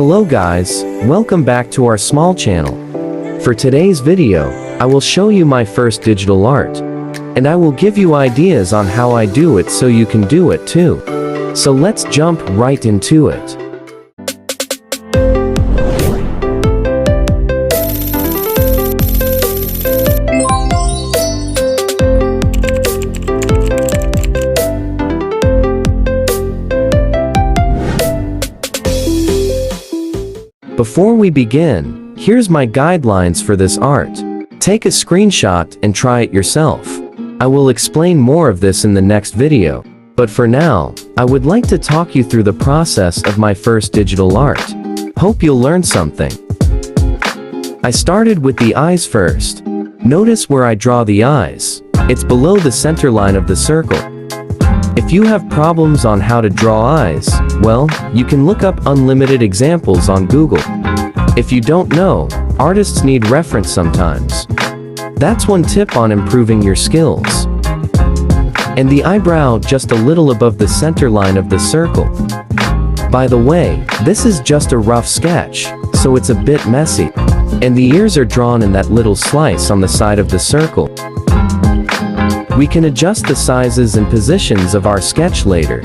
Hello guys, welcome back to our small channel. For today's video, I will show you my first digital art. And I will give you ideas on how I do it so you can do it too. So let's jump right into it. Before we begin, here's my guidelines for this art. Take a screenshot and try it yourself. I will explain more of this in the next video, but for now, I would like to talk you through the process of my first digital art. Hope you'll learn something. I started with the eyes first. Notice where I draw the eyes. It's below the center line of the circle. If you have problems on how to draw eyes, well, you can look up unlimited examples on Google. If you don't know, artists need reference sometimes. That's one tip on improving your skills. And the eyebrow just a little above the center line of the circle. By the way, this is just a rough sketch, so it's a bit messy. And the ears are drawn in that little slice on the side of the circle. We can adjust the sizes and positions of our sketch later.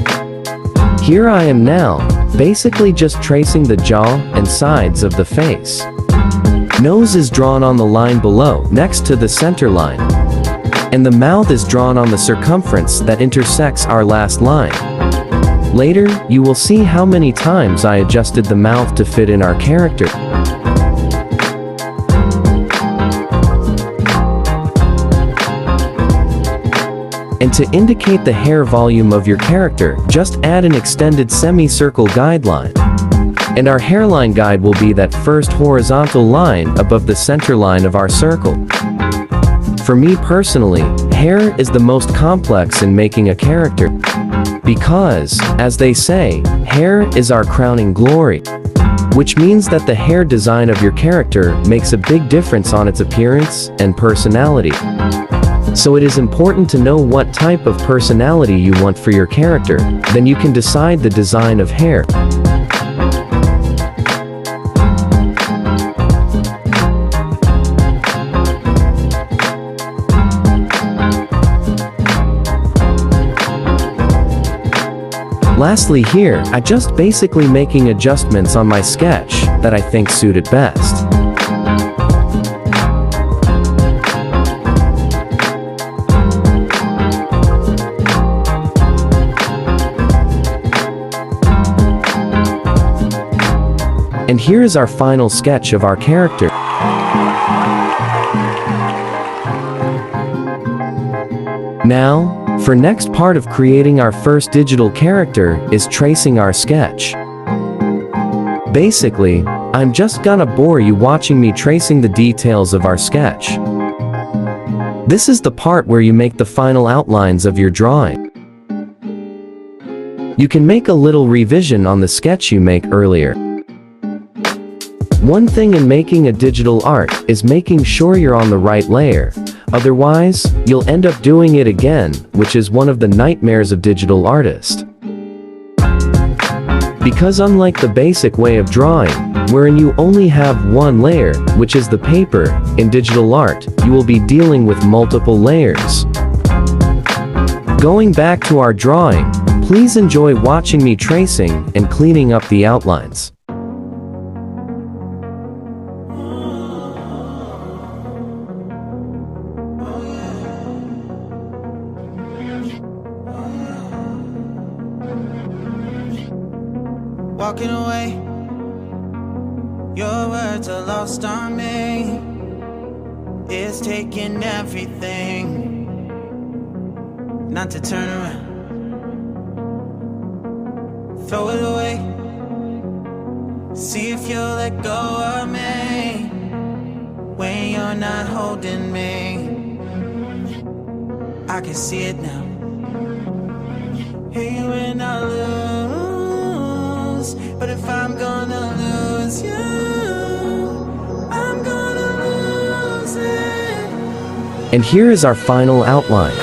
Here I am now, basically just tracing the jaw and sides of the face. Nose is drawn on the line below, next to the center line. And the mouth is drawn on the circumference that intersects our last line. Later, you will see how many times I adjusted the mouth to fit in our character. And to indicate the hair volume of your character, just add an extended semicircle guideline. And our hairline guide will be that first horizontal line above the center line of our circle. For me personally, hair is the most complex in making a character. Because, as they say, hair is our crowning glory. Which means that the hair design of your character makes a big difference on its appearance and personality. So it is important to know what type of personality you want for your character, then you can decide the design of hair. Lastly here, I just basically making adjustments on my sketch that I think suited best. And here is our final sketch of our character. Now, for next part of creating our first digital character is tracing our sketch. Basically, I'm just gonna bore you watching me tracing the details of our sketch. This is the part where you make the final outlines of your drawing. You can make a little revision on the sketch you make earlier. One thing in making a digital art is making sure you're on the right layer. Otherwise, you'll end up doing it again, which is one of the nightmares of digital artists. Because unlike the basic way of drawing, wherein you only have one layer, which is the paper, in digital art, you will be dealing with multiple layers. Going back to our drawing, please enjoy watching me tracing and cleaning up the outlines. Walking away, your words are lost on me. It's taking everything not to turn around. Throw it away, see if you'll let go of me when you're not holding me. I can see it now. Hey, when I lose, but if I'm gonna lose you, I'm gonna lose it. And here is our final outline.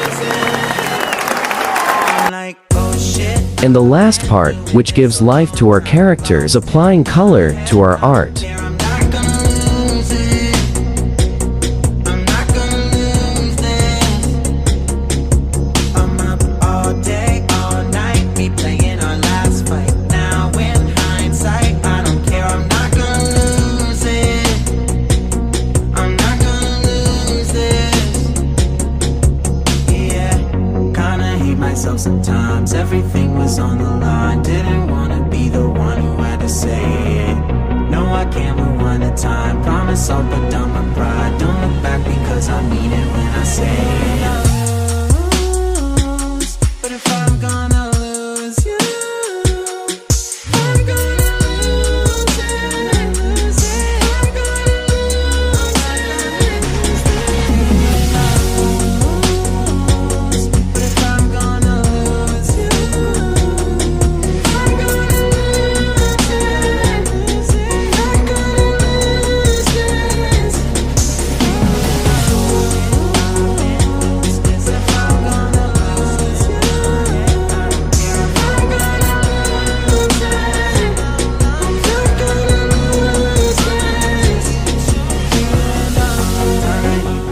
I'm like, oh shit. And the last part, which gives life to our characters, applying color to our art. I'm not gonna lose it. I'm not gonna lose this. I'm up all day, all night, replaying our last fight. Now in hindsight, I don't care, I'm not gonna lose it. I'm not gonna lose this. Yeah, kinda hate myself sometimes. Everything was on the line. Didn't wanna be the one who had to say it. No, I can't rewind the time. Promise I'll put down my pride. Don't look back because I mean it when I say it. But if I'm gonna lose you, I'm gonna lose it. I'm gonna lose it. But if I'm gonna lose you, I'm gonna lose it. I'm gonna lose this. If I'm gonna lose you, I'm gonna lose it. I'm gonna lose this.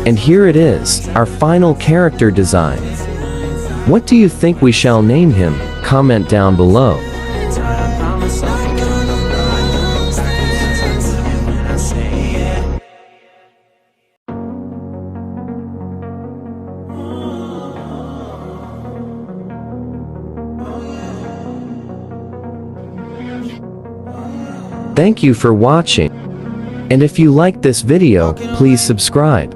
And here it is, our final character design. What do you think we shall name him? Comment down below. I promise I'm gonna lose this when I say it. Thank you for watching. And if you liked this video, please subscribe.